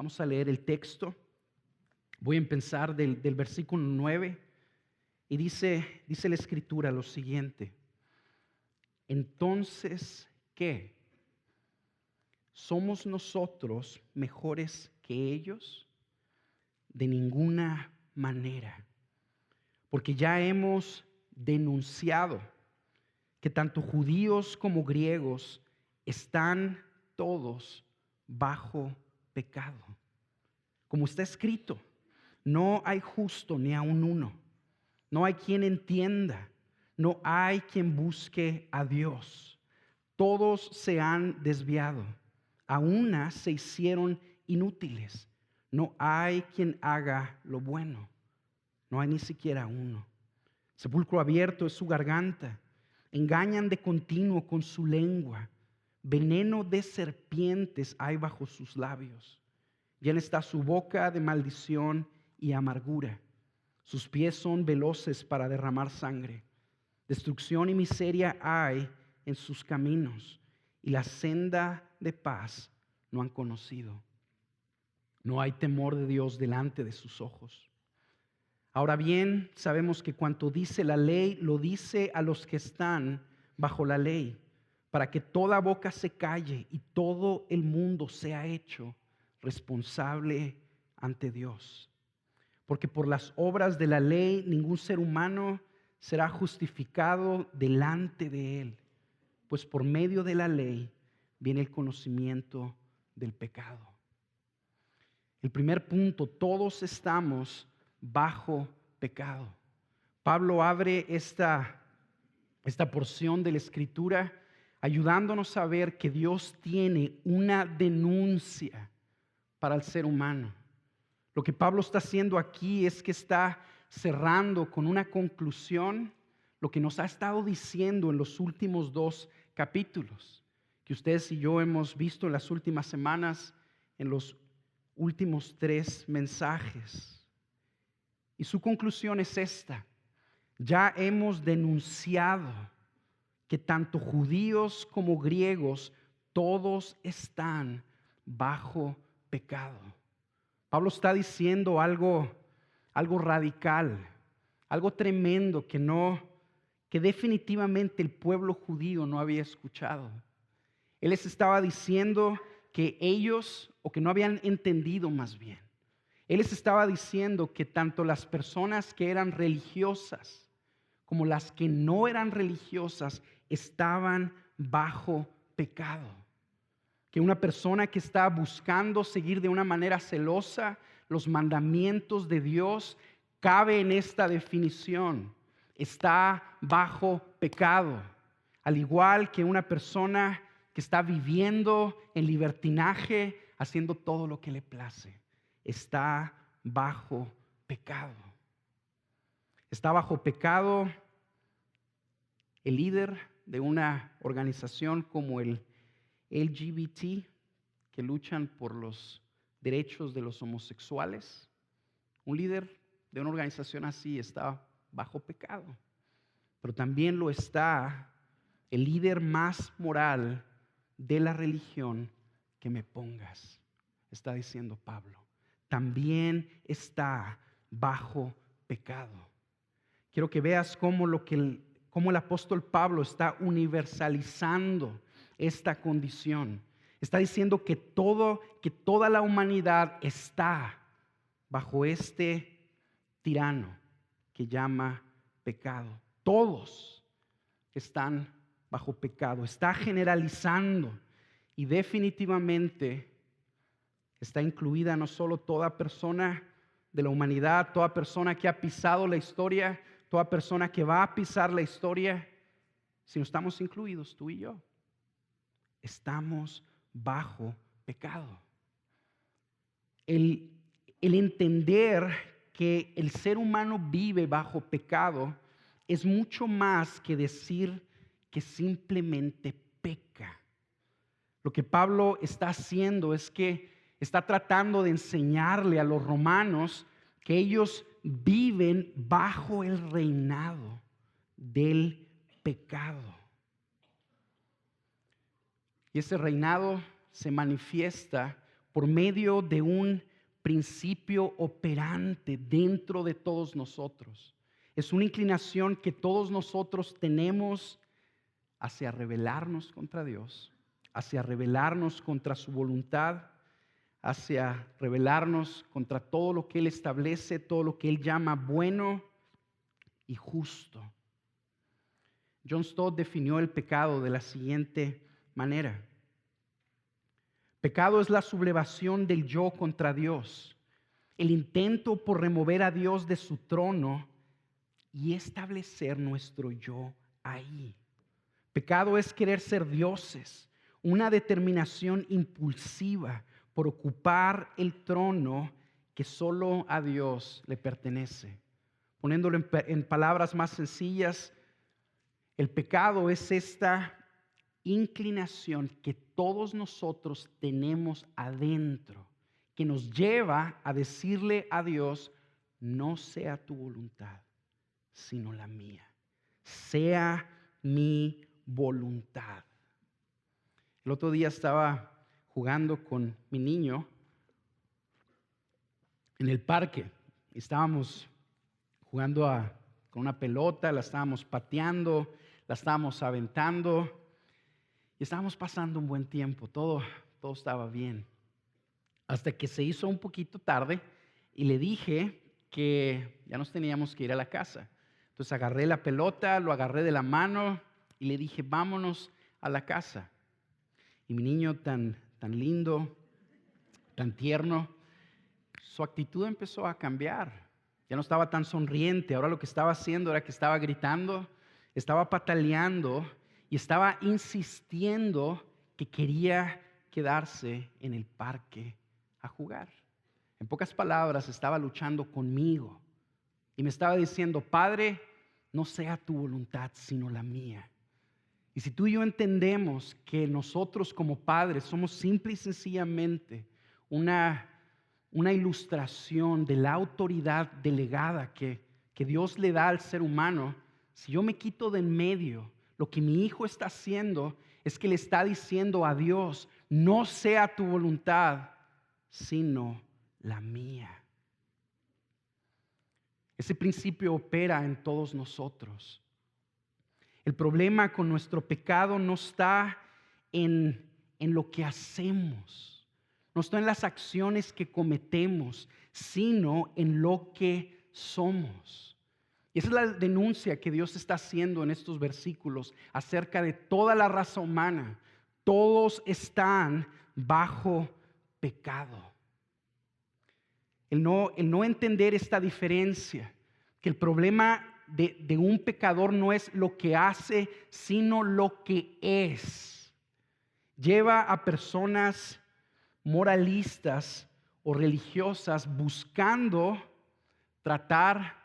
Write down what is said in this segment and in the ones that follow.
Vamos a leer el texto. Voy a empezar del versículo 9 y dice la Escritura lo siguiente. Entonces, ¿qué? ¿Somos nosotros mejores que ellos? De ninguna manera. Porque ya hemos denunciado que tanto judíos como griegos están todos bajo pecado. Como está escrito, no hay justo ni aun uno. No hay quien entienda. No hay quien busque a Dios. Todos se han desviado. A una se hicieron inútiles. No hay quien haga lo bueno. No hay ni siquiera uno. Sepulcro abierto es su garganta. Engañan de continuo con su lengua. Veneno de serpientes hay bajo sus labios. Llena está su boca de maldición y amargura. Sus pies son veloces para derramar sangre. Destrucción y miseria hay en sus caminos, y la senda de paz no han conocido. No hay temor de Dios delante de sus ojos. Ahora bien, sabemos que cuanto dice la ley, lo dice a los que están bajo la ley, para que toda boca se calle y todo el mundo sea hecho responsable ante Dios. Porque por las obras de la ley ningún ser humano será justificado delante de él, pues por medio de la ley viene el conocimiento del pecado. El primer punto, todos estamos bajo pecado. Pablo abre esta porción de la Escritura ayudándonos a ver que Dios tiene una denuncia para el ser humano. Lo que Pablo está haciendo aquí es que está cerrando con una conclusión lo que nos ha estado diciendo en los últimos 2 capítulos, que ustedes y yo hemos visto en las últimas semanas, en los últimos 3 mensajes. Y su conclusión es esta: ya hemos denunciado que tanto judíos como griegos, todos están bajo pecado. Pablo está diciendo algo radical, algo tremendo que definitivamente el pueblo judío no había escuchado. Él les estaba diciendo que ellos, o que no habían entendido más bien. Él les estaba diciendo que tanto las personas que eran religiosas como las que no eran religiosas estaban bajo pecado. Que una persona que está buscando seguir de una manera celosa los mandamientos de Dios cabe en esta definición: está bajo pecado. Al igual que una persona que está viviendo en libertinaje, haciendo todo lo que le place, está bajo pecado. Está bajo pecado el líder de una organización como el LGBT, que luchan por los derechos de los homosexuales. Un líder de una organización así está bajo pecado. Pero también lo está el líder más moral de la religión que me pongas, está diciendo Pablo. También está bajo pecado. Quiero que veas cómo el apóstol Pablo está universalizando esta condición. Está diciendo que toda la humanidad está bajo este tirano que llama pecado. Todos están bajo pecado. Está generalizando y definitivamente está incluida no solo toda persona de la humanidad, toda persona que ha pisado la historia, toda persona que va a pisar la historia, sino estamos incluidos tú y yo. Estamos bajo pecado. El entender que el ser humano vive bajo pecado es mucho más que decir que simplemente peca. Lo que Pablo está haciendo es que está tratando de enseñarle a los romanos que ellos viven bajo el reinado del pecado. Y ese reinado se manifiesta por medio de un principio operante dentro de todos nosotros. Es una inclinación que todos nosotros tenemos hacia rebelarnos contra Dios, hacia rebelarnos contra su voluntad, hacia rebelarnos contra todo lo que Él establece, todo lo que Él llama bueno y justo. John Stott definió el pecado de la siguiente manera: pecado es la sublevación del yo contra Dios, el intento por remover a Dios de su trono y establecer nuestro yo ahí. Pecado es querer ser dioses, una determinación impulsiva por ocupar el trono que solo a Dios le pertenece. Poniéndolo en palabras más sencillas, el pecado es esta inclinación que todos nosotros tenemos adentro, que nos lleva a decirle a Dios: no sea tu voluntad, sino la mía. Sea mi voluntad. El otro día estaba jugando con mi niño en el parque. Estábamos jugando con una pelota, la estábamos pateando, la estábamos aventando y estábamos pasando un buen tiempo. Todo estaba bien. Hasta que se hizo un poquito tarde y le dije que ya nos teníamos que ir a la casa. Entonces agarré la pelota, lo agarré de la mano y le dije: vámonos a la casa. Y mi niño tan lindo, tan tierno, su actitud empezó a cambiar. Ya no estaba tan sonriente. Ahora lo que estaba haciendo era que estaba gritando, estaba pataleando y estaba insistiendo que quería quedarse en el parque a jugar. En pocas palabras, estaba luchando conmigo y me estaba diciendo: Padre, no sea tu voluntad sino la mía. Y si tú y yo entendemos que nosotros como padres somos simple y sencillamente una ilustración de la autoridad delegada que Dios le da al ser humano, si yo me quito de en medio, lo que mi hijo está haciendo es que le está diciendo a Dios: no sea tu voluntad sino la mía. Ese principio opera en todos nosotros. El problema con nuestro pecado no está en lo que hacemos, no está en las acciones que cometemos, sino en lo que somos. Y esa es la denuncia que Dios está haciendo en estos versículos acerca de toda la raza humana. Todos están bajo pecado. El no entender esta diferencia, que el problema de un pecador no es lo que hace, sino lo que es, lleva a personas moralistas o religiosas buscando tratar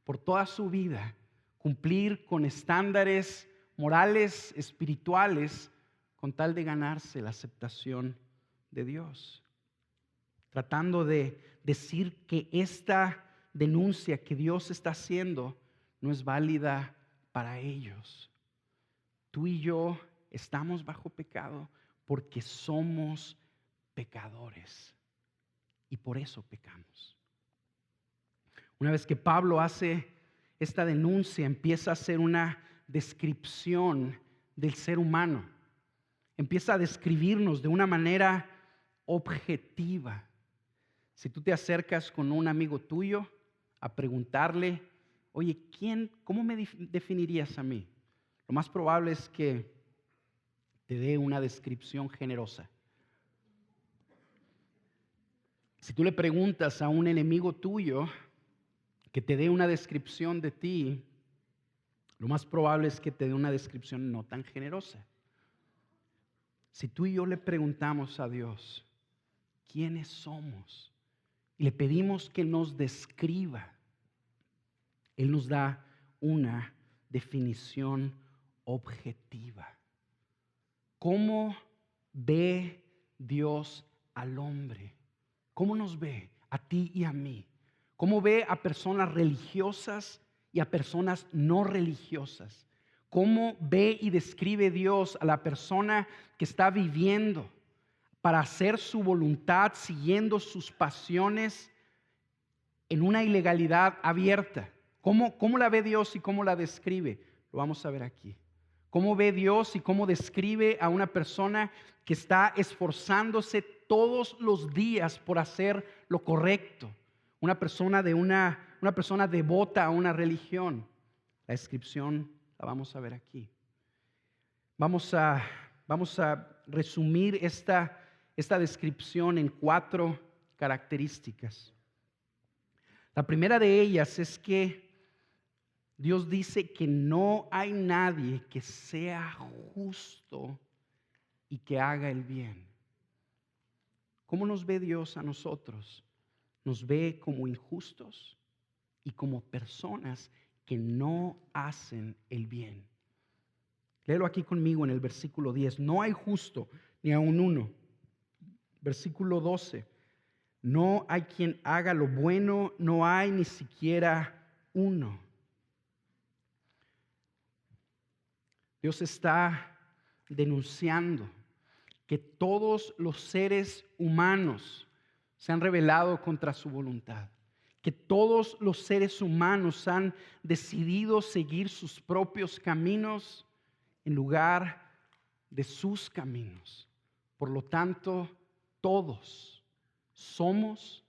por toda su vida cumplir con estándares morales, espirituales, con tal de ganarse la aceptación de Dios, tratando de decir que esta denuncia que Dios está haciendo no es válida para ellos. Tú y yo estamos bajo pecado porque somos pecadores y por eso pecamos. Una vez que Pablo hace esta denuncia, empieza a hacer una descripción del ser humano. Empieza a describirnos de una manera objetiva. Si tú te acercas con un amigo tuyo a preguntarle: oye, ¿cómo me definirías a mí? Lo más probable es que te dé una descripción generosa. Si tú le preguntas a un enemigo tuyo que te dé una descripción de ti, lo más probable es que te dé una descripción no tan generosa. Si tú y yo le preguntamos a Dios quiénes somos y le pedimos que nos describa, Él nos da una definición objetiva. ¿Cómo ve Dios al hombre? ¿Cómo nos ve a ti y a mí? ¿Cómo ve a personas religiosas y a personas no religiosas? ¿Cómo ve y describe Dios a la persona que está viviendo para hacer su voluntad, siguiendo sus pasiones en una ilegalidad abierta. ¿Cómo la ve Dios y cómo la describe? Lo vamos a ver aquí. ¿Cómo ve Dios y cómo describe a una persona que está esforzándose todos los días por hacer lo correcto? Una persona devota a una religión. La descripción la vamos a ver aquí. Vamos a resumir esta descripción en 4 características. La primera de ellas es que Dios dice que no hay nadie que sea justo y que haga el bien. ¿Cómo nos ve Dios a nosotros? Nos ve como injustos y como personas que no hacen el bien. Léelo aquí conmigo en el versículo 10. No hay justo ni aun uno. Versículo 12. No hay quien haga lo bueno, no hay ni siquiera uno. Dios está denunciando que todos los seres humanos se han rebelado contra su voluntad, que todos los seres humanos han decidido seguir sus propios caminos en lugar de sus caminos. Por lo tanto, todos somos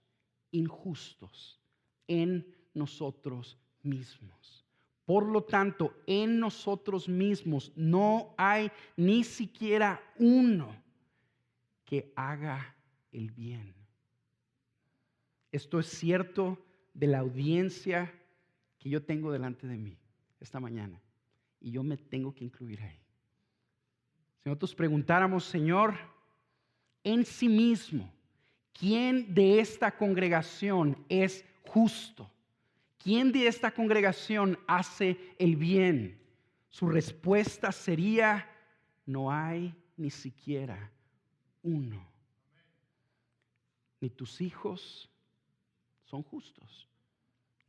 injustos en nosotros mismos. Por lo tanto, en nosotros mismos no hay ni siquiera uno que haga el bien. Esto es cierto de la audiencia que yo tengo delante de mí esta mañana. Y yo me tengo que incluir ahí. Si nosotros preguntáramos, Señor, en sí mismo, ¿quién de esta congregación es justo? ¿Quién de esta congregación hace el bien? Su respuesta sería, no hay ni siquiera uno. Ni tus hijos son justos,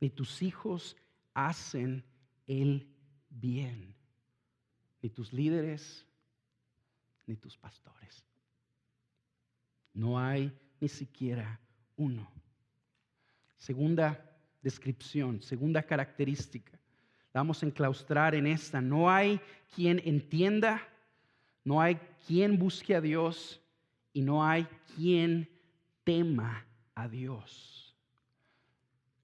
ni tus hijos hacen el bien, ni tus líderes, ni tus pastores. No hay ni siquiera uno. Segunda descripción, segunda característica. La vamos a enclaustrar en esta. No hay quien entienda, no hay quien busque a Dios y no hay quien tema a Dios.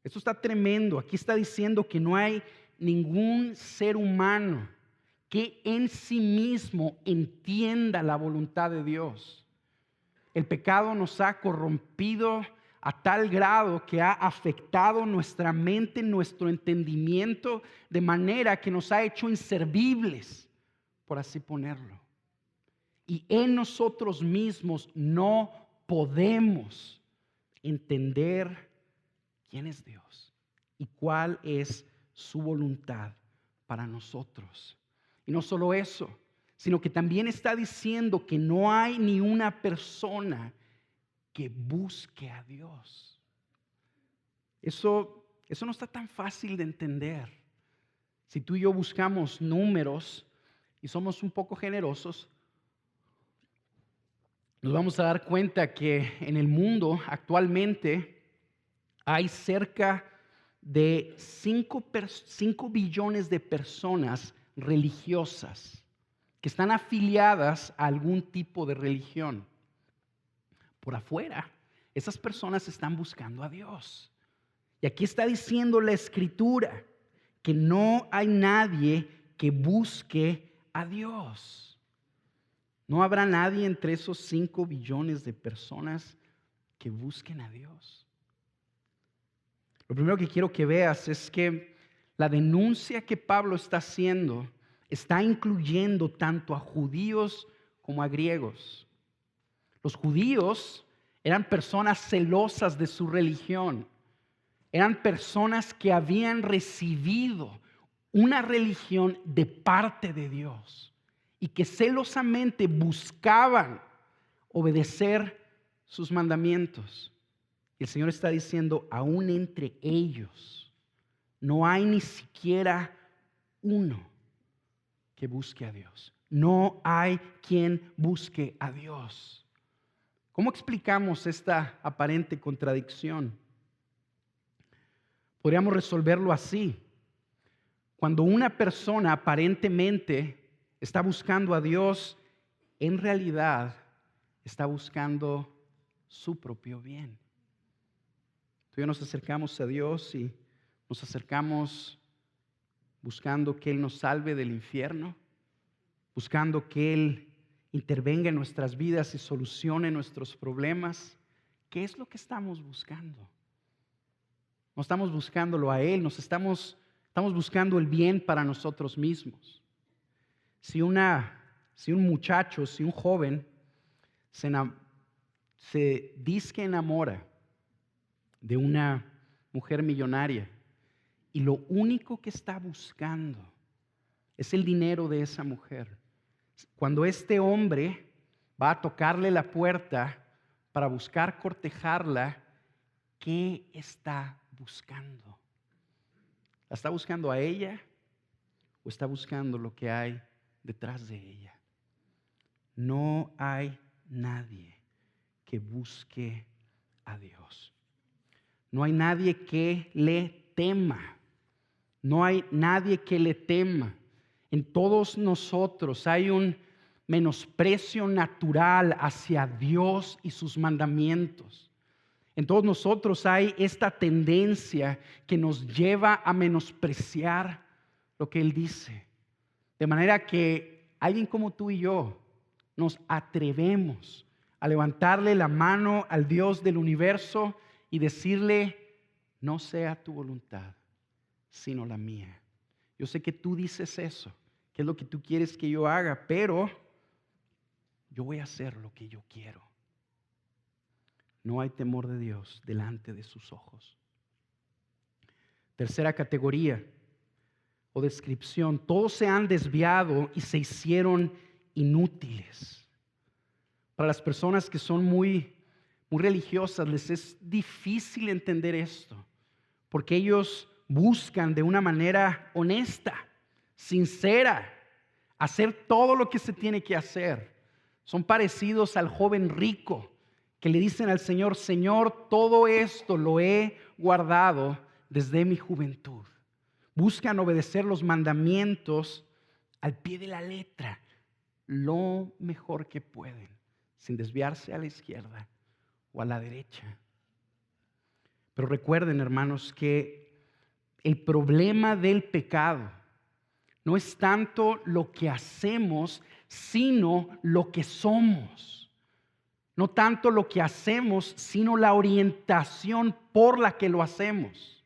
Esto está tremendo. Aquí está diciendo que no hay ningún ser humano que en sí mismo entienda la voluntad de Dios. El pecado nos ha corrompido a tal grado que ha afectado nuestra mente, nuestro entendimiento, de manera que nos ha hecho inservibles, por así ponerlo. Y en nosotros mismos no podemos entender quién es Dios y cuál es su voluntad para nosotros. Y no solo eso, sino que también está diciendo que no hay ni una persona que busque a Dios. Eso no está tan fácil de entender. Si tú y yo buscamos números y somos un poco generosos, nos vamos a dar cuenta que en el mundo actualmente hay cerca de 5 billones de personas religiosas que están afiliadas a algún tipo de religión. Por afuera, esas personas están buscando a Dios. Y aquí está diciendo la Escritura que no hay nadie que busque a Dios. No habrá nadie entre esos 5 billones de personas que busquen a Dios. Lo primero que quiero que veas es que la denuncia que Pablo está haciendo está incluyendo tanto a judíos como a griegos. Los judíos eran personas celosas de su religión. Eran personas que habían recibido una religión de parte de Dios y que celosamente buscaban obedecer sus mandamientos. El Señor está diciendo, aún entre ellos no hay ni siquiera uno que busque a Dios. No hay quien busque a Dios. ¿Cómo explicamos esta aparente contradicción? Podríamos resolverlo así. Cuando una persona aparentemente está buscando a Dios, en realidad está buscando su propio bien. Tú y yo nos acercamos a Dios y nos acercamos buscando que Él nos salve del infierno, buscando que Él intervenga en nuestras vidas y solucione nuestros problemas. ¿Qué es lo que estamos buscando? No estamos buscándolo a Él, estamos buscando el bien para nosotros mismos. Si un muchacho, si un joven se dice que enamora de una mujer millonaria y lo único que está buscando es el dinero de esa mujer, cuando este hombre va a tocarle la puerta para buscar cortejarla, ¿qué está buscando? ¿La está buscando a ella o está buscando lo que hay detrás de ella? No hay nadie que busque a Dios. No hay nadie que le tema. No hay nadie que le tema. En todos nosotros hay un menosprecio natural hacia Dios y sus mandamientos. En todos nosotros hay esta tendencia que nos lleva a menospreciar lo que Él dice. De manera que alguien como tú y yo nos atrevemos a levantarle la mano al Dios del universo y decirle: no sea tu voluntad, sino la mía. Yo sé que tú dices eso, que es lo que tú quieres que yo haga, pero yo voy a hacer lo que yo quiero. No hay temor de Dios delante de sus ojos. Tercera categoría o descripción: todos se han desviado y se hicieron inútiles. Para las personas que son muy religiosas, les es difícil entender esto, porque ellos buscan de una manera honesta, sincera, hacer todo lo que se tiene que hacer. Son parecidos al joven rico que le dicen al Señor: Señor, todo esto lo he guardado desde mi juventud. Buscan obedecer los mandamientos al pie de la letra, lo mejor que pueden, sin desviarse a la izquierda o a la derecha. Pero recuerden, hermanos, que el problema del pecado no es tanto lo que hacemos, sino lo que somos. No tanto lo que hacemos, sino la orientación por la que lo hacemos.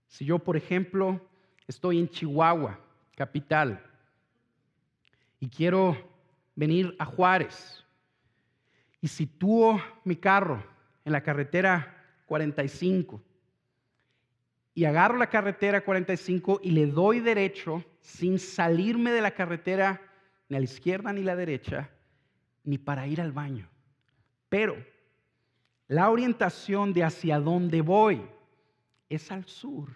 Si yo, por ejemplo, estoy en Chihuahua, capital, y quiero venir a Juárez, y sitúo mi carro en la carretera 45, y agarro la carretera 45 y le doy derecho sin salirme de la carretera ni a la izquierda ni a la derecha, ni para ir al baño. Pero la orientación de hacia dónde voy es al sur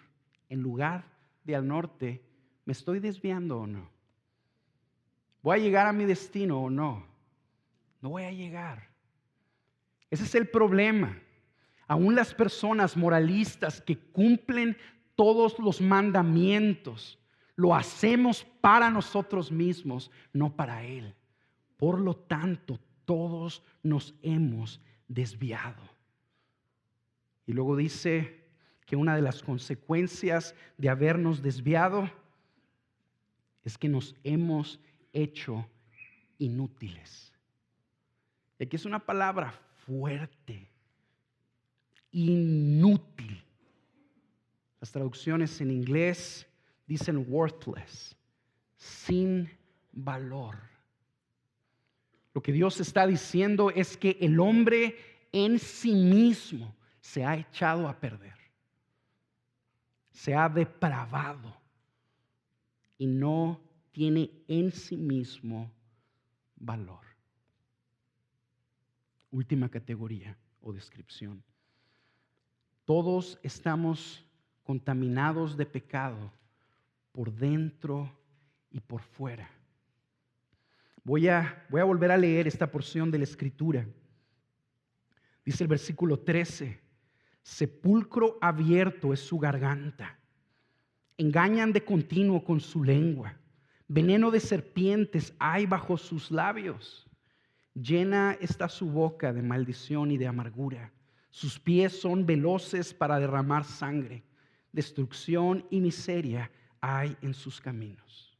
en lugar de al norte. ¿Me estoy desviando o no? ¿Voy a llegar a mi destino o no? No voy a llegar. Ese es el problema. Aún las personas moralistas que cumplen todos los mandamientos, lo hacemos para nosotros mismos, no para Él. Por lo tanto, todos nos hemos desviado. Y luego dice que una de las consecuencias de habernos desviado es que nos hemos hecho inútiles. Y aquí es una palabra fuerte. Inútil. Las traducciones en inglés dicen worthless, sin valor. Lo que Dios está diciendo es que el hombre en sí mismo se ha echado a perder, se ha depravado y no tiene en sí mismo valor. Última categoría o descripción: todos estamos contaminados de pecado por dentro y por fuera. Voy a volver a leer esta porción de la Escritura Dice el versículo 13, sepulcro abierto es su garganta. Engañan de continuo con su lengua. Veneno de serpientes hay bajo sus labios. Llena está su boca de maldición y de amargura. Sus pies son veloces para derramar sangre. Destrucción y miseria hay en sus caminos.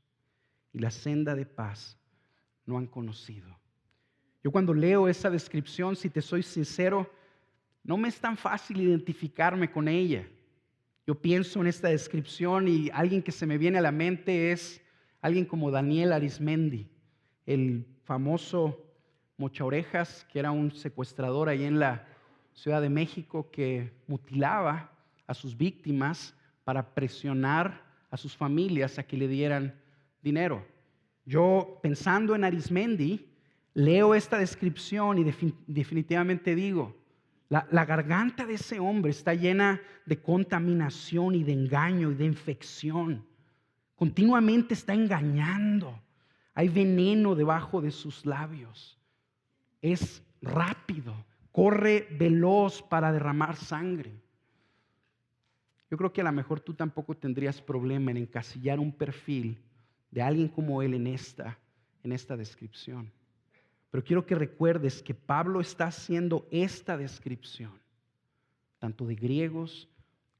Y la senda de paz no han conocido. Yo cuando leo esa descripción, si te soy sincero, no me es tan fácil identificarme con ella. Yo pienso en esta descripción y alguien que se me viene a la mente es alguien como Daniel Arismendi, el famoso mochaorejas, que era un secuestrador ahí en la Ciudad de México que mutilaba a sus víctimas para presionar a sus familias a que le dieran dinero. Yo, pensando en Arismendi, leo esta descripción y definitivamente digo, la garganta de ese hombre está llena de contaminación y de engaño y de infección. Continuamente está engañando. Hay veneno debajo de sus labios. Es rápido, corre veloz para derramar sangre. Yo creo que a lo mejor tú tampoco tendrías problema en encasillar un perfil de alguien como él en esta descripción. Pero quiero que recuerdes que Pablo está haciendo esta descripción, tanto de griegos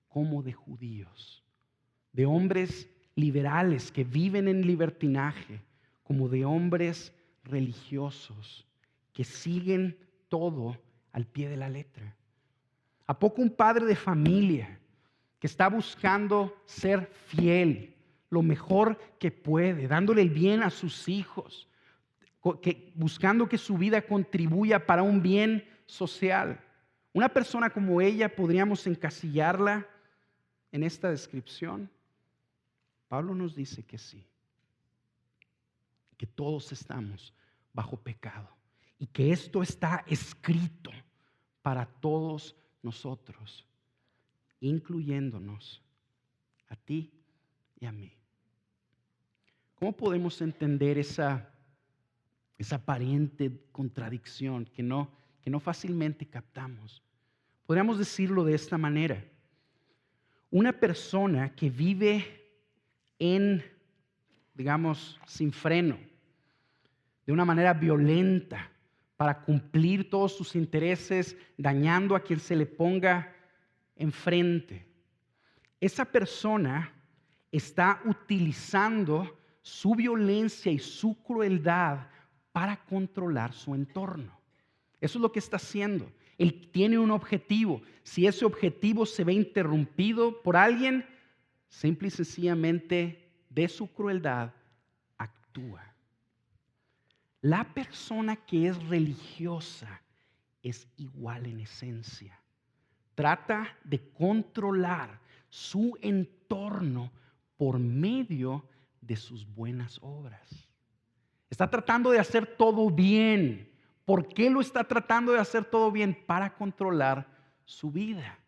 como de judíos, de hombres liberales que viven en libertinaje, como de hombres religiosos que siguen todo al pie de la letra. ¿A poco un padre de familia que está buscando ser fiel, lo mejor que puede, dándole el bien a sus hijos, buscando que su vida contribuya para un bien social? Una persona como ella, ¿podríamos encasillarla en esta descripción? Pablo nos dice que sí, que todos estamos bajo pecado y que esto está escrito para todos nosotros, incluyéndonos a ti y a mí. ¿Cómo podemos entender esa aparente contradicción que no fácilmente captamos? Podríamos decirlo de esta manera. Una persona que vive digamos, sin freno, de una manera violenta, para cumplir todos sus intereses, dañando a quien se le ponga enfrente. Esa persona está utilizando su violencia y su crueldad para controlar su entorno. Eso es lo que está haciendo. Él tiene un objetivo. Si ese objetivo se ve interrumpido por alguien, simple y sencillamente de su crueldad actúa. La persona que es religiosa es igual en esencia. Trata de controlar su entorno por medio de sus buenas obras. Está tratando de hacer todo bien. ¿Por qué lo está tratando de hacer todo bien? Para controlar su vida.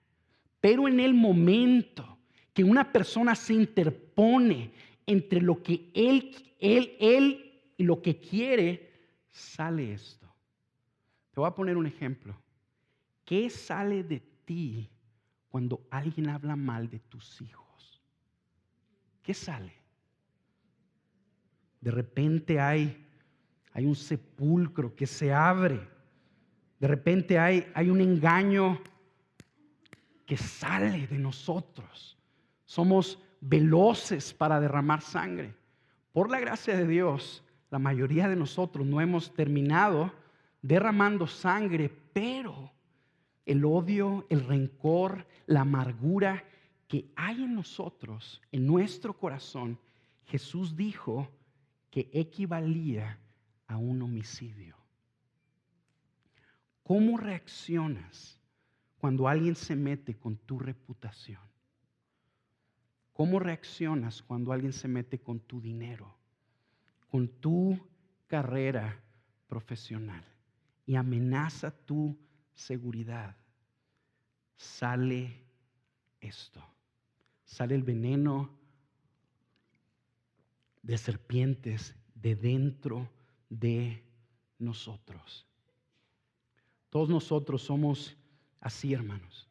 Pero en el momento que una persona se interpone entre lo que él y lo que quiere, sale esto. Te voy a poner un ejemplo. ¿Qué sale de ti cuando alguien habla mal de tus hijos? ¿Qué sale? De repente hay un sepulcro que se abre. De repente hay un engaño que sale de nosotros. Somos veloces para derramar sangre. Por la gracia de Dios, la mayoría de nosotros no hemos terminado derramando sangre, pero el odio, el rencor, la amargura que hay en nosotros, en nuestro corazón, Jesús dijo que equivalía a un homicidio. ¿Cómo reaccionas cuando alguien se mete con tu reputación? ¿Cómo reaccionas cuando alguien se mete con tu dinero, con tu carrera profesional y amenaza tu seguridad? Sale esto, sale el veneno de serpientes de dentro de nosotros. Todos nosotros somos así, hermanos.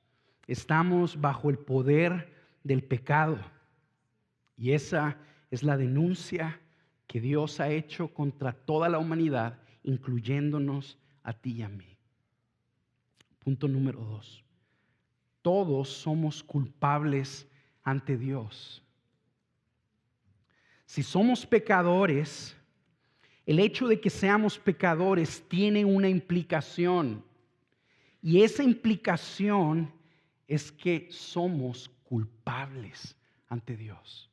Estamos bajo el poder del pecado. Y esa es la denuncia que Dios ha hecho contra toda la humanidad, incluyéndonos a ti y a mí. Punto número 2. Todos somos culpables ante Dios. Si somos pecadores, el hecho de que seamos pecadores tiene una implicación. Y esa implicación es que somos culpables ante Dios.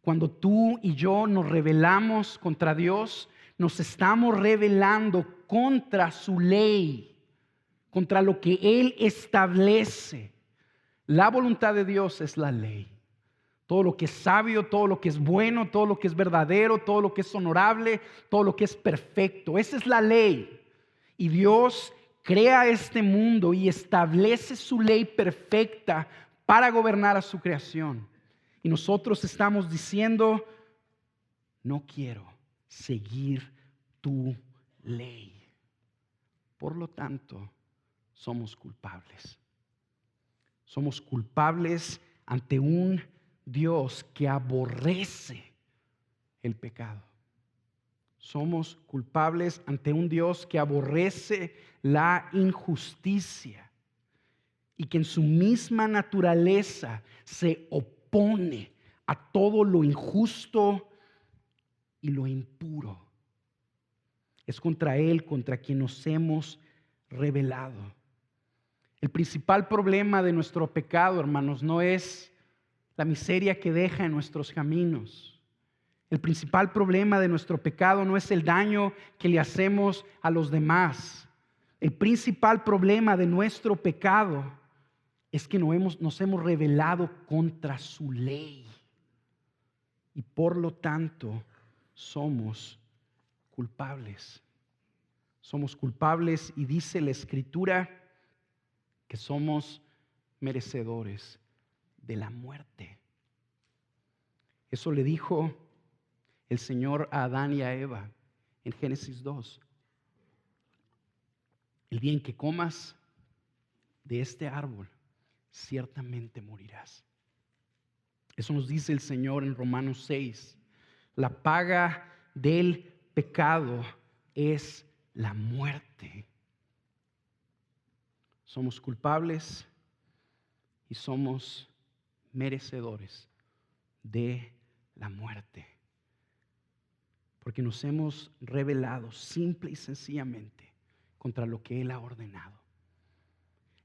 Cuando tú y yo nos rebelamos contra Dios, nos estamos rebelando contra su ley, contra lo que Él establece. La voluntad de Dios es la ley. Todo lo que es sabio, todo lo que es bueno, todo lo que es verdadero, todo lo que es honorable, todo lo que es perfecto. Esa es la ley. Y Dios crea este mundo y establece su ley perfecta para gobernar a su creación. Y nosotros estamos diciendo, no quiero seguir tu ley. Por lo tanto, somos culpables. Somos culpables ante un Dios que aborrece el pecado. Somos culpables ante un Dios que aborrece la injusticia y que en su misma naturaleza se opone a todo lo injusto y lo impuro. Es contra Él, contra quien nos hemos rebelado. El principal problema de nuestro pecado, hermanos, no es la miseria que deja en nuestros caminos. El principal problema de nuestro pecado no es el daño que le hacemos a los demás. El principal problema de nuestro pecado es que nos hemos rebelado contra su ley. Y por lo tanto, somos culpables. Somos culpables y dice la Escritura que somos merecedores de la muerte. Eso le dijo el Señor a Adán y a Eva en Génesis 2. El día en que comas de este árbol, ciertamente morirás. Eso nos dice el Señor en Romanos 6. La paga del pecado es la muerte. Somos culpables y somos merecedores de la muerte. Porque nos hemos rebelado simple y sencillamente contra lo que Él ha ordenado.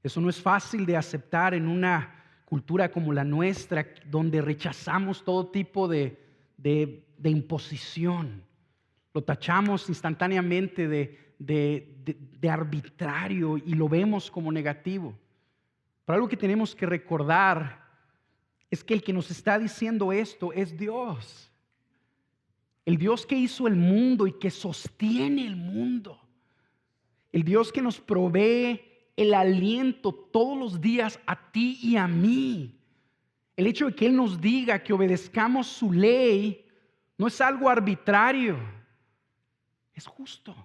Eso no es fácil de aceptar en una cultura como la nuestra, donde rechazamos todo tipo de imposición. Lo tachamos instantáneamente de arbitrario y lo vemos como negativo. Pero algo que tenemos que recordar es que el que nos está diciendo esto es Dios. El Dios que hizo el mundo y que sostiene el mundo. El Dios que nos provee el aliento todos los días a ti y a mí. El hecho de que Él nos diga que obedezcamos su ley no es algo arbitrario. Es justo,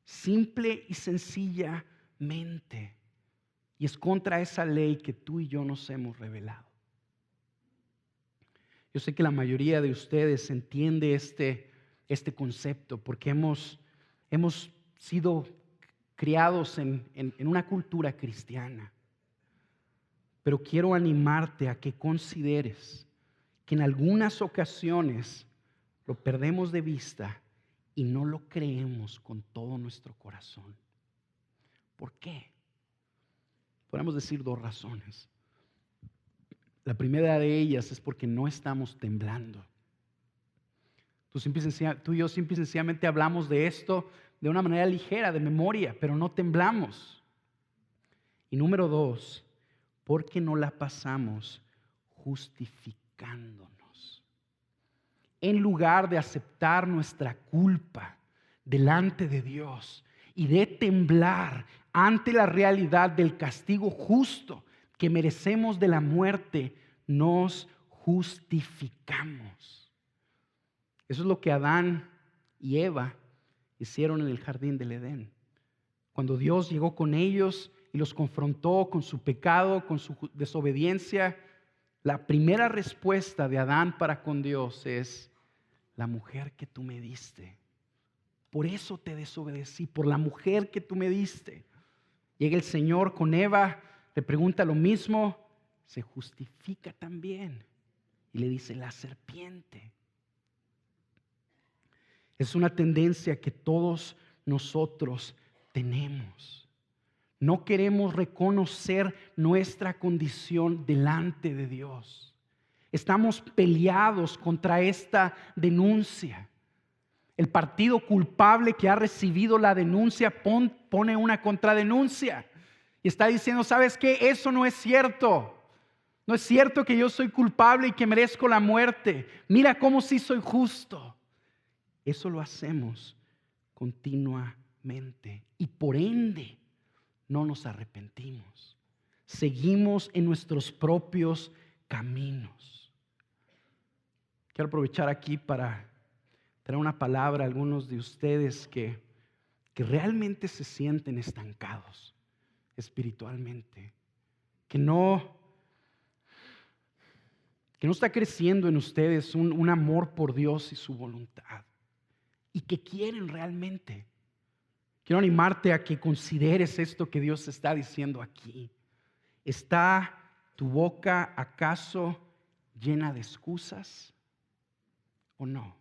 simple y sencillamente. Y es contra esa ley que tú y yo nos hemos rebelado. Yo sé que la mayoría de ustedes entiende este concepto porque hemos sido criados en una cultura cristiana. Pero quiero animarte a que consideres que en algunas ocasiones lo perdemos de vista y no lo creemos con todo nuestro corazón. ¿Por qué? Podemos decir 2 razones. La primera de ellas es porque no estamos temblando. Tú y yo simple y sencillamente hablamos de esto de una manera ligera, de memoria, pero no temblamos. Y número 2, porque no la pasamos justificándonos. En lugar de aceptar nuestra culpa delante de Dios y de temblar ante la realidad del castigo justo que merecemos de la muerte, nos justificamos. Eso es lo que Adán y Eva hicieron en el jardín del Edén. Cuando Dios llegó con ellos y los confrontó con su pecado, con su desobediencia, la primera respuesta de Adán para con Dios es: la mujer que tú me diste. Por eso te desobedecí, por la mujer que tú me diste. Llega el Señor con Eva, le pregunta lo mismo, se justifica también y le dice: la serpiente. Es una tendencia que todos nosotros tenemos. No queremos reconocer nuestra condición delante de Dios. Estamos peleados contra esta denuncia. El partido culpable que ha recibido la denuncia pone una contradenuncia y está diciendo: ¿sabes qué? Eso no es cierto. No es cierto que yo soy culpable y que merezco la muerte. Mira cómo sí soy justo. Eso lo hacemos continuamente y por ende no nos arrepentimos. Seguimos en nuestros propios caminos. Quiero aprovechar aquí para traer una palabra a algunos de ustedes que realmente se sienten estancados espiritualmente, que no está creciendo en ustedes un amor por Dios y su voluntad, y que quieren realmente. Quiero animarte a que consideres esto que Dios está diciendo aquí. ¿Está tu boca acaso llena de excusas o no?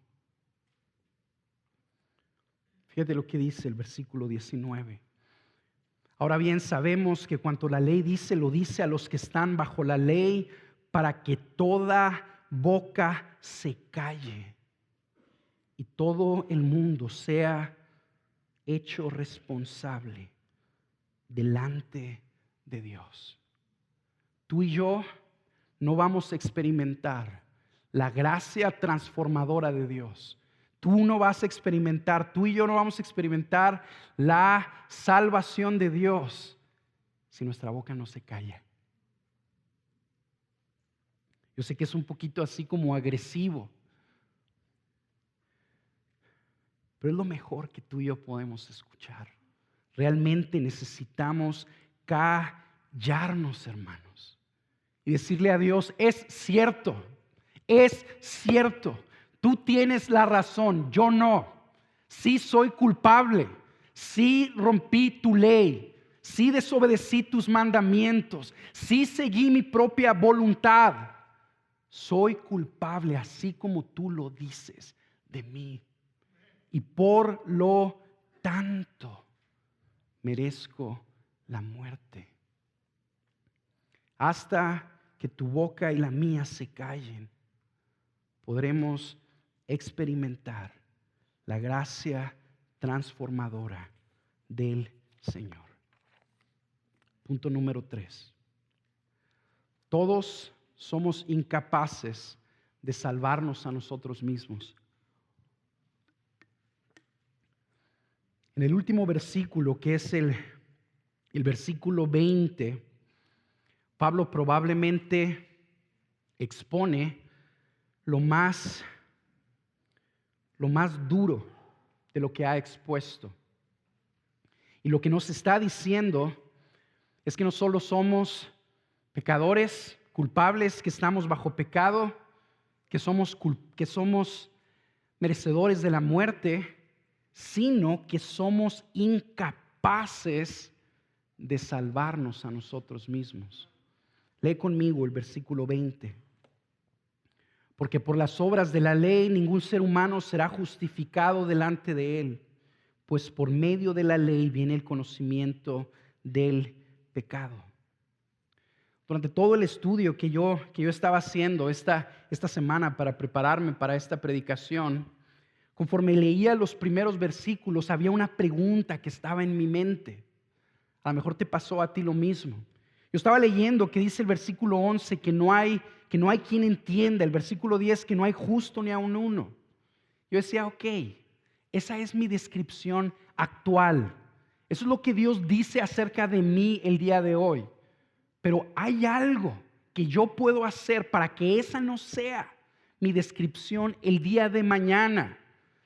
Fíjate lo que dice el versículo 19. Ahora bien, sabemos que cuanto la ley dice, lo dice a los que están bajo la ley, para que toda boca se calle y todo el mundo sea hecho responsable delante de Dios. Tú y yo no vamos a experimentar la gracia transformadora de Dios. Tú no vas a experimentar, tú y yo no vamos a experimentar la salvación de Dios si nuestra boca no se calla. Yo sé que es un poquito así como agresivo, pero es lo mejor que tú y yo podemos escuchar. Realmente necesitamos callarnos, hermanos, y decirle a Dios: es cierto, tú tienes la razón, yo no. Sí soy culpable, sí rompí tu ley, sí desobedecí tus mandamientos, sí seguí mi propia voluntad. Soy culpable, así como tú lo dices de mí. Y por lo tanto, merezco la muerte. Hasta que tu boca y la mía se callen, podremos experimentar la gracia transformadora del Señor. Punto número 3. Todos somos incapaces de salvarnos a nosotros mismos. En el último versículo, que es el versículo 20, Pablo probablemente expone lo más duro de lo que ha expuesto. Y lo que nos está diciendo es que no solo somos pecadores, culpables, que estamos bajo pecado, que somos merecedores de la muerte, sino que somos incapaces de salvarnos a nosotros mismos. Lee conmigo el versículo 20. Porque por las obras de la ley ningún ser humano será justificado delante de él, pues por medio de la ley viene el conocimiento del pecado. Durante todo el estudio que yo estaba haciendo esta semana para prepararme para esta predicación, conforme leía los primeros versículos, había una pregunta que estaba en mi mente. A lo mejor te pasó a ti lo mismo. Yo estaba leyendo que dice el versículo 11 que no hay quien entienda. El versículo 10 que no hay justo ni aun uno. Yo decía, ok, esa es mi descripción actual. Eso es lo que Dios dice acerca de mí el día de hoy. Pero hay algo que yo puedo hacer para que esa no sea mi descripción el día de mañana.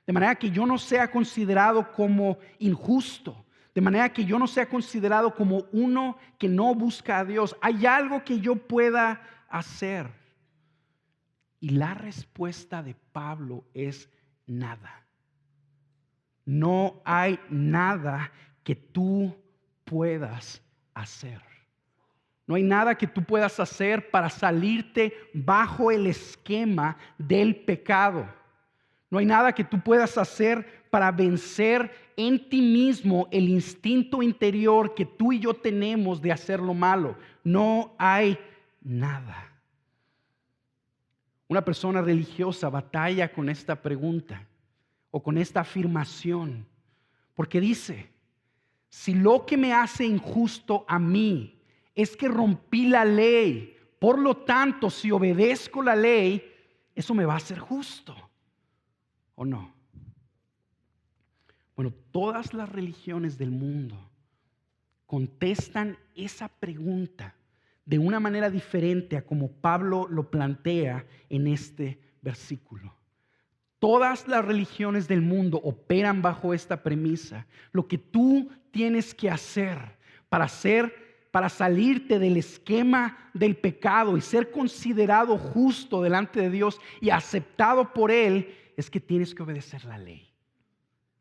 De manera que yo no sea considerado como injusto. de manera que yo no sea considerado como uno que no busca a Dios. ¿Hay algo que yo pueda hacer? Y la respuesta de Pablo es nada. No hay nada que tú puedas hacer. No hay nada que tú puedas hacer para salirte bajo el esquema del pecado. No hay nada que tú puedas hacer para vencer en ti mismo el instinto interior que tú y yo tenemos de hacer lo malo. No hay nada. Una persona religiosa batalla con esta pregunta o con esta afirmación, porque dice: si lo que me hace injusto a mí es que rompí la ley, por lo tanto, si obedezco la ley, eso me va a hacer justo, ¿o no? Bueno, todas las religiones del mundo contestan esa pregunta de una manera diferente a como Pablo lo plantea en este versículo. Todas las religiones del mundo operan bajo esta premisa. Lo que tú tienes que hacer para salirte del esquema del pecado y ser considerado justo delante de Dios y aceptado por Él, es que tienes que obedecer la ley.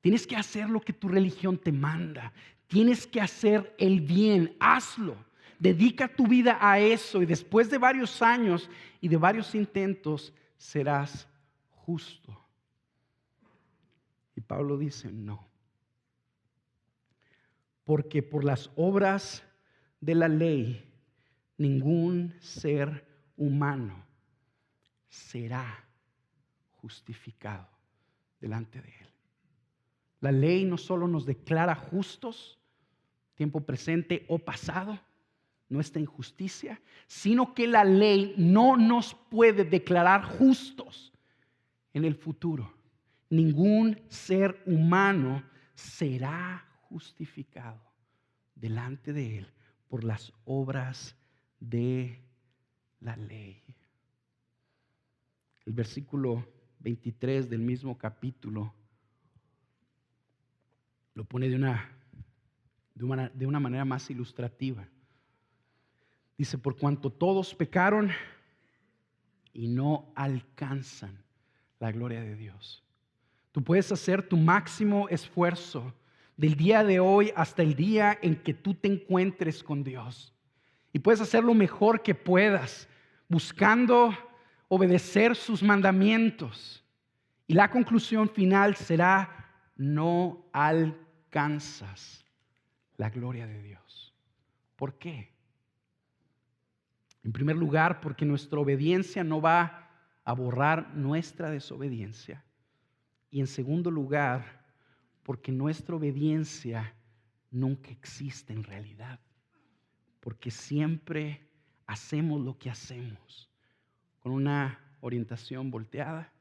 Tienes que hacer lo que tu religión te manda. Tienes que hacer el bien. Hazlo. Dedica tu vida a eso y después de varios años y de varios intentos serás justo. Y Pablo dice: no. Porque por las obras de la ley, ningún ser humano será justificado delante de Él. La ley no solo nos declara justos, tiempo presente o pasado, nuestra injusticia, sino que la ley no nos puede declarar justos en el futuro. Ningún ser humano será justificado delante de Él por las obras de la ley. El versículo 23 del mismo capítulo lo pone de una manera más ilustrativa. Dice: por cuanto todos pecaron y no alcanzan la gloria de Dios. Tú puedes hacer tu máximo esfuerzo del día de hoy hasta el día en que tú te encuentres con Dios. Y puedes hacer lo mejor que puedas, buscando obedecer sus mandamientos. Y la conclusión final será: no alcanzas la gloria de Dios. ¿Por qué? En primer lugar, porque nuestra obediencia no va a borrar nuestra desobediencia. Y en segundo lugar, porque nuestra obediencia nunca existe en realidad. Porque siempre hacemos lo que hacemos con una orientación volteada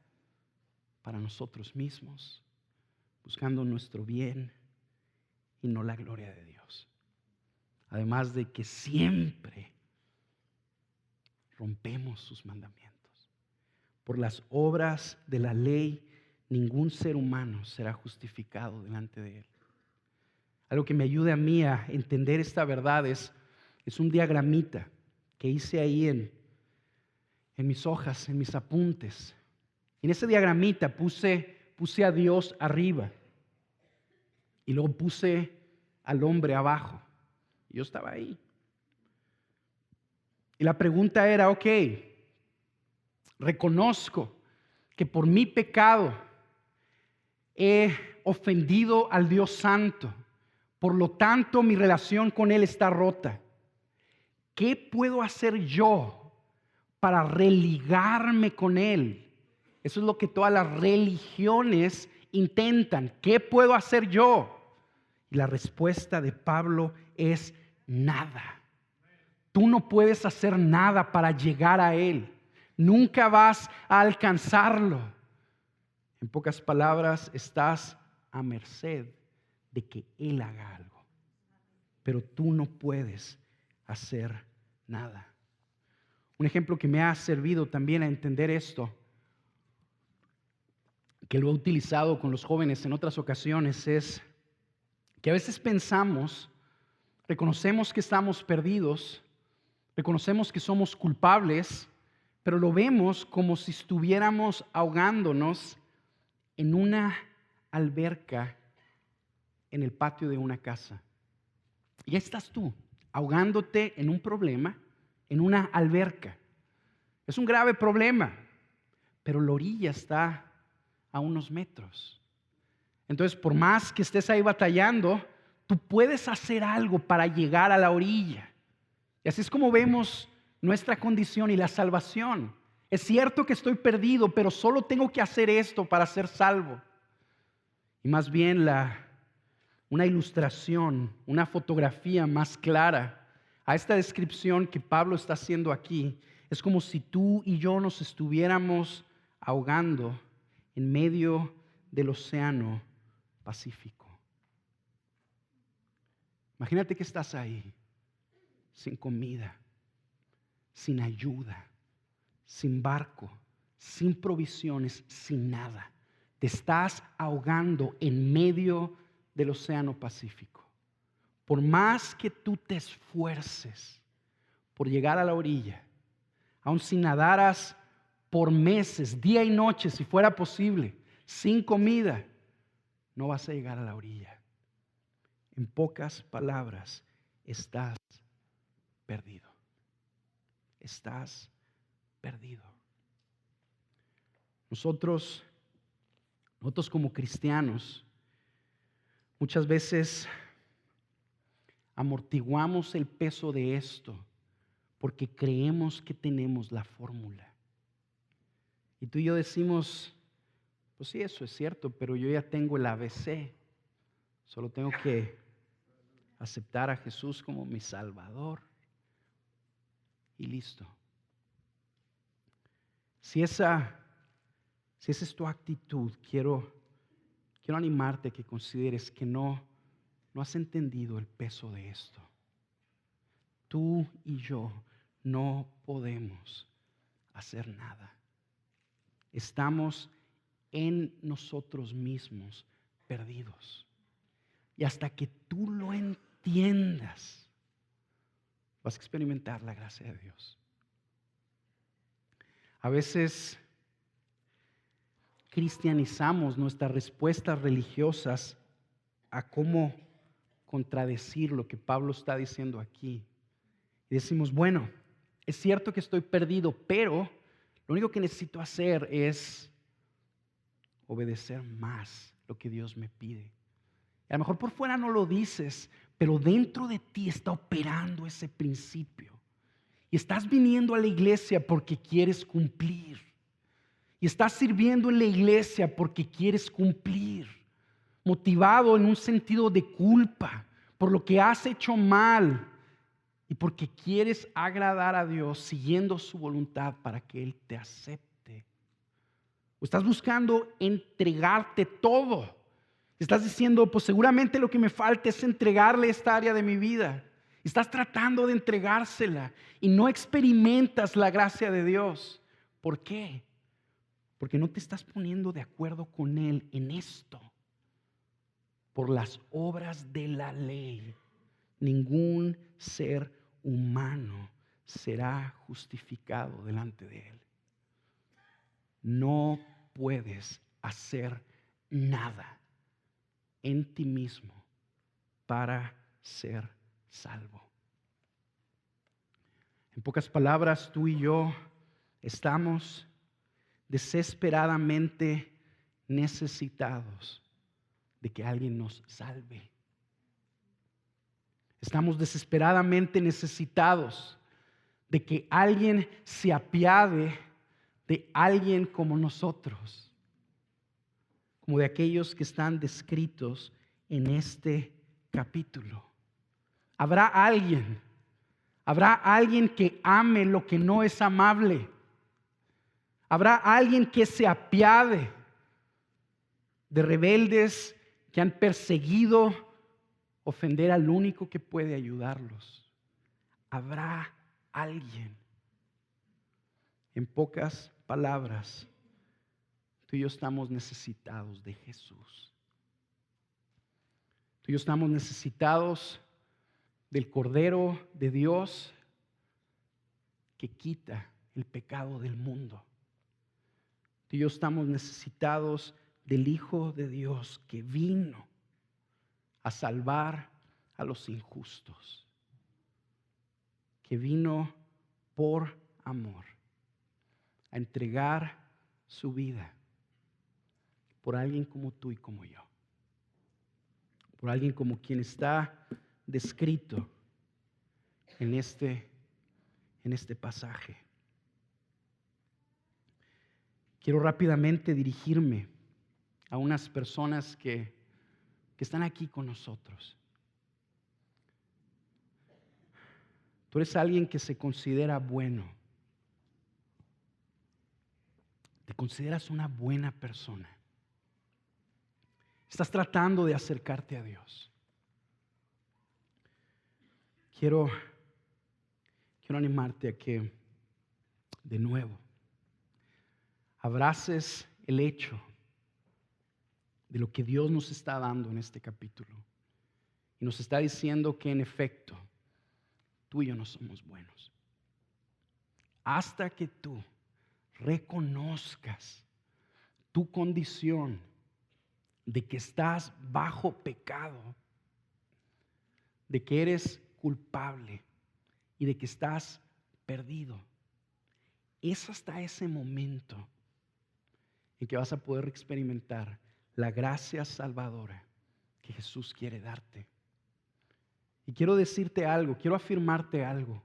para nosotros mismos, buscando nuestro bien y no la gloria de Dios. Además de que siempre rompemos sus mandamientos. Por las obras de la ley, ningún ser humano será justificado delante de Él. Algo que me ayude a mí a entender esta verdad es un diagramita que hice ahí en mis hojas, en mis apuntes. En ese diagramita puse a Dios arriba y luego puse al hombre abajo. Yo estaba ahí. Y la pregunta era: ok, reconozco que por mi pecado he ofendido al Dios Santo. Por lo tanto, mi relación con Él está rota. ¿Qué puedo hacer yo para religarme con Él? Eso es lo que todas las religiones intentan. ¿Qué puedo hacer yo? Y la respuesta de Pablo es: nada. Tú no puedes hacer nada para llegar a Él. Nunca vas a alcanzarlo. En pocas palabras, estás a merced de que Él haga algo. Pero tú no puedes hacer nada. Un ejemplo que me ha servido también a entender esto, que lo he utilizado con los jóvenes en otras ocasiones, es que a veces pensamos, reconocemos que estamos perdidos, reconocemos que somos culpables, pero lo vemos como si estuviéramos ahogándonos en una alberca en el patio de una casa. Y ahí estás tú, ahogándote en un problema, en una alberca. Es un grave problema, pero la orilla está a unos metros. Entonces, por más que estés ahí batallando, tú puedes hacer algo para llegar a la orilla. Y así es como vemos nuestra condición y la salvación. Es cierto que estoy perdido, pero solo tengo que hacer esto para ser salvo. Y más bien una ilustración, una fotografía más clara a esta descripción que Pablo está haciendo aquí, es como si tú y yo nos estuviéramos ahogando en medio del océano Pacífico. Imagínate que estás ahí, sin comida, sin ayuda, sin barco, sin provisiones, sin nada. Te estás ahogando en medio del océano Pacífico. Por más que tú te esfuerces por llegar a la orilla, aun si nadaras por meses, día y noche, si fuera posible, sin comida, no vas a llegar a la orilla. En pocas palabras, estás perdido. Estás perdido. Nosotros como cristianos, muchas veces amortiguamos el peso de esto porque creemos que tenemos la fórmula. Y tú y yo decimos, pues sí, eso es cierto, pero yo ya tengo el ABC. Solo tengo que aceptar a Jesús como mi Salvador y listo. Si esa es tu actitud, quiero animarte a que consideres que no has entendido el peso de esto. Tú y yo no podemos hacer nada. Estamos en nosotros mismos perdidos. Y hasta que tú lo entiendas, vas a experimentar la gracia de Dios. A veces cristianizamos nuestras respuestas religiosas a cómo contradecir lo que Pablo está diciendo aquí. Y decimos, bueno, es cierto que estoy perdido, pero lo único que necesito hacer es obedecer más lo que Dios me pide. Y a lo mejor por fuera no lo dices, pero dentro de ti está operando ese principio. Y estás viniendo a la iglesia porque quieres cumplir. Y estás sirviendo en la iglesia porque quieres cumplir. Motivado en un sentido de culpa por lo que has hecho mal. Y porque quieres agradar a Dios siguiendo su voluntad para que Él te acepte. O estás buscando entregarte todo. Estás diciendo, pues seguramente lo que me falta es entregarle esta área de mi vida. Estás tratando de entregársela y no experimentas la gracia de Dios. ¿Por qué? Porque no te estás poniendo de acuerdo con Él en esto. Por las obras de la ley, ningún ser humano será justificado delante de Él. No puedes hacer nada en ti mismo para ser salvo. En pocas palabras, tú y yo estamos desesperadamente necesitados de que alguien nos salve. Estamos desesperadamente necesitados de que alguien se apiade de alguien como nosotros, como de aquellos que están descritos en este capítulo. Habrá alguien que ame lo que no es amable. Habrá alguien que se apiade de rebeldes que han perseguido ofender al único que puede ayudarlos. Habrá alguien. En pocas palabras, tú y yo estamos necesitados de Jesús. Tú y yo estamos necesitados del Cordero de Dios que quita el pecado del mundo. Tú y yo estamos necesitados del Hijo de Dios que vino a salvar a los injustos, que vino por amor a entregar su vida por alguien como tú y como yo, por alguien como quien está descrito en este pasaje. Quiero rápidamente dirigirme a unas personas que están aquí con nosotros. Tú eres alguien que se considera bueno. Te consideras una buena persona. Estás tratando de acercarte a Dios. Quiero animarte a que, de nuevo, abraces el hecho de lo que Dios nos está dando en este capítulo. Y nos está diciendo que en efecto, tú y yo no somos buenos. Hasta que tú reconozcas tu condición de que estás bajo pecado, de que eres culpable y de que estás perdido. Es hasta ese momento en que vas a poder experimentar la gracia salvadora que Jesús quiere darte. Y quiero decirte algo, quiero afirmarte algo.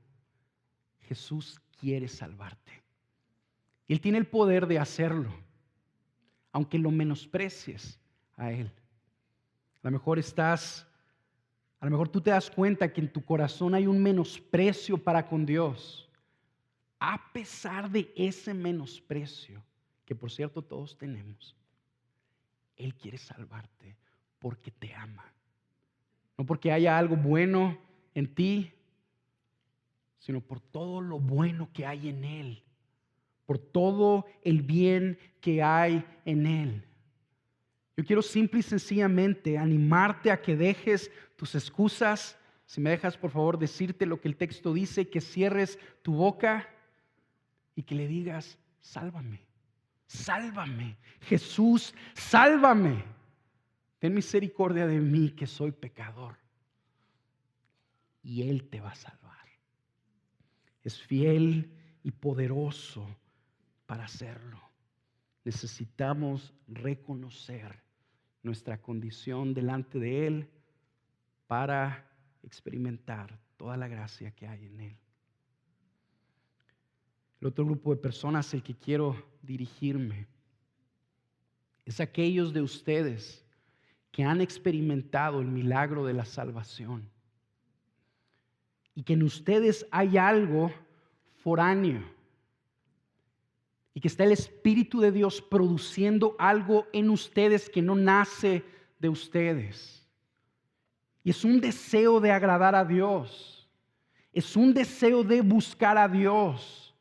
Jesús quiere salvarte. Y Él tiene el poder de hacerlo, aunque lo menosprecies a Él. A lo mejor tú te das cuenta que en tu corazón hay un menosprecio para con Dios. A pesar de ese menosprecio, que por cierto todos tenemos, Él quiere salvarte porque te ama. No porque haya algo bueno en ti, sino por todo lo bueno que hay en Él, por todo el bien que hay en Él. Yo quiero simple y sencillamente animarte a que dejes tus excusas. Si me dejas, por favor, decirte lo que el texto dice, que cierres tu boca y que le digas: sálvame, sálvame, Jesús, sálvame. Ten misericordia de mí, que soy pecador. Y Él te va a salvar. Es fiel y poderoso para hacerlo. Necesitamos reconocer nuestra condición delante de Él para experimentar toda la gracia que hay en Él. El otro grupo de personas al que quiero dirigirme es aquellos de ustedes que han experimentado el milagro de la salvación y que en ustedes hay algo foráneo y que está el Espíritu de Dios produciendo algo en ustedes que no nace de ustedes. Y es un deseo de agradar a Dios, es un deseo de buscar a Dios,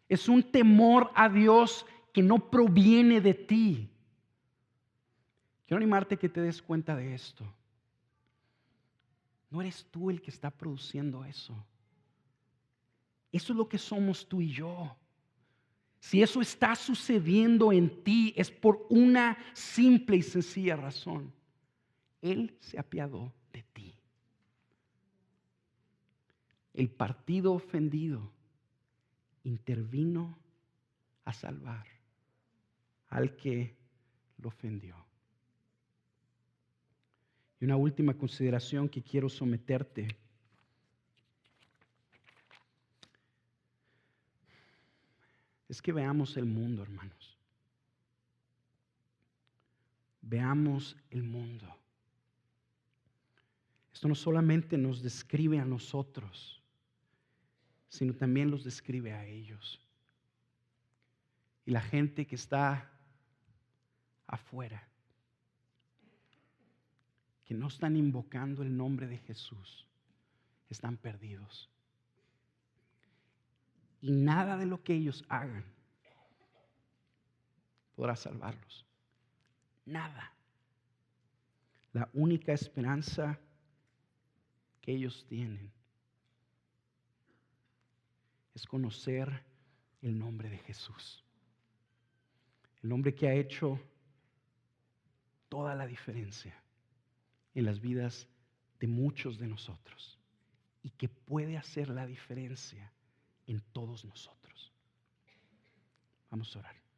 es un temor a Dios que no proviene de ti. Quiero animarte a que te des cuenta de esto. No eres tú el que está produciendo eso. Eso es lo que somos tú y yo. Si eso está sucediendo en ti, es por una simple y sencilla razón. Él se apiadó de ti. El partido ofendido intervino a salvar al que lo ofendió. Y una última consideración que quiero someterte es que veamos el mundo, hermanos. Veamos el mundo. Esto no solamente nos describe a nosotros, sino también los describe a ellos. Y la gente que está afuera, que no están invocando el nombre de Jesús, están perdidos. Y nada de lo que ellos hagan podrá salvarlos. Nada. La única esperanza que ellos tienen es conocer el nombre de Jesús. El nombre que ha hecho toda la diferencia en las vidas de muchos de nosotros y que puede hacer la diferencia en todos nosotros. Vamos a orar.